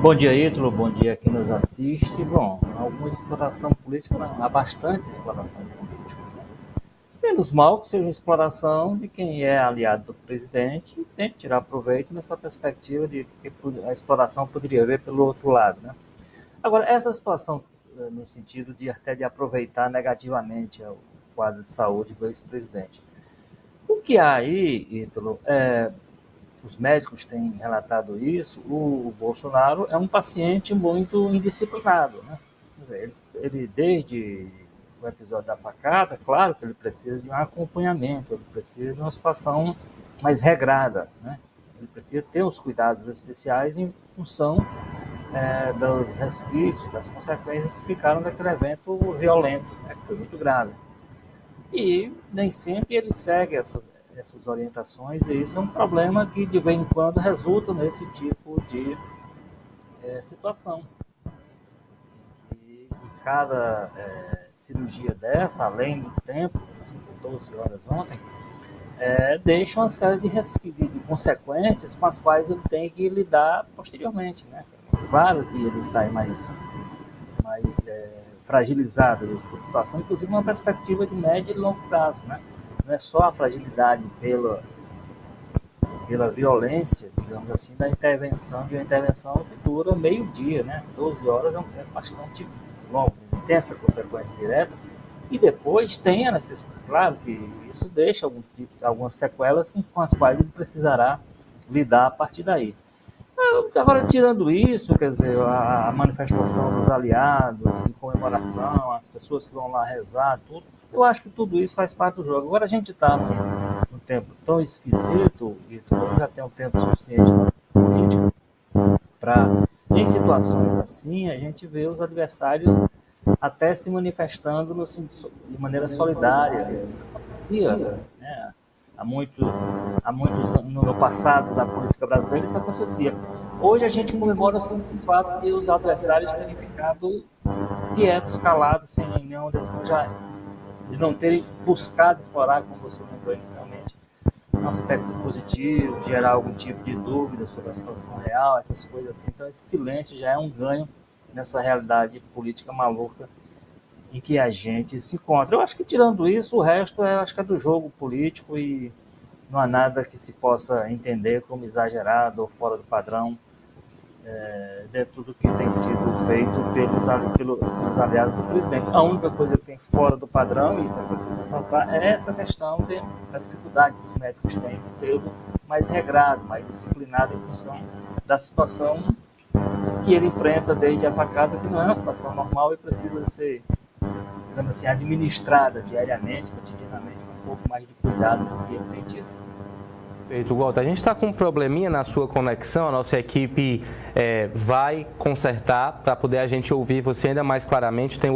Bom dia, Ítalo. Bom dia a quem nos assiste. Bom, alguma exploração política, não, há bastante exploração política. Menos mal que seja uma exploração de quem é aliado do presidente e tente tirar proveito nessa perspectiva de que a exploração poderia ver pelo outro lado, né? Agora, essa situação, no sentido de até de aproveitar negativamente o quadro de saúde do ex-presidente. O que há aí, Ítalo, os médicos têm relatado isso, o Bolsonaro é um paciente muito indisciplinado, né? Quer dizer, ele desde o episódio da facada, claro que ele precisa de um acompanhamento, ele precisa de uma situação mais regrada, né? Ele precisa ter os cuidados especiais em função dos resquícios, das consequências que ficaram daquele evento violento, né, que foi muito grave. E nem sempre ele segue essas orientações, e isso é um problema que de vez em quando resulta nesse tipo de situação. E cada cirurgia dessa, além do tempo, 12 horas ontem, deixa uma série de consequências com as quais ele tem que lidar posteriormente, né? Claro que ele sai mais fragilizado desse tipo de situação, inclusive uma perspectiva de médio e longo prazo, né? Não é só a fragilidade pela violência, digamos assim, da intervenção, de uma intervenção que dura meio dia, né? 12 horas é um tempo bastante longo, tem essa consequência direta, e depois tem a necessidade, claro que isso deixa algumas sequelas com as quais ele precisará lidar a partir daí. Agora, tirando isso, quer dizer, a manifestação dos aliados, de comemoração, as pessoas que vão lá rezar, tudo, eu acho que tudo isso faz parte do jogo. Agora a gente está num tempo tão esquisito, e todo já tem um tempo suficiente na política, para, em situações assim, a gente vê os adversários até se manifestando de maneira solidária. Isso acontecia, né? Há muitos anos, no passado da política brasileira, isso acontecia. Hoje a gente comemora o simples fato de os adversários terem ficado quietos, calados, sem nenhuma decisão, já de não terem buscado explorar, como você lembrou inicialmente, um aspecto positivo, gerar algum tipo de dúvida sobre a situação real, essas coisas assim. Então esse silêncio já é um ganho nessa realidade política maluca em que a gente se encontra. Eu acho que, tirando isso, o resto acho que é do jogo político, e não há nada que se possa entender como exagerado ou fora do padrão dentro do que tem sido feito pelos aliados do presidente. A única coisa que tem fora do padrão, e isso é preciso ressaltar, é essa questão da dificuldade que os médicos têm de tê-lo mais regrado, mais disciplinado em função da situação que ele enfrenta desde a facada, que não é uma situação normal e precisa ser, digamos assim, administrada diariamente, cotidianamente, com um pouco mais de cuidado do que ele tem tido. Perfeito, Walter. A gente está com um probleminha na sua conexão, a nossa equipe vai consertar para poder a gente ouvir você ainda mais claramente. Tem outro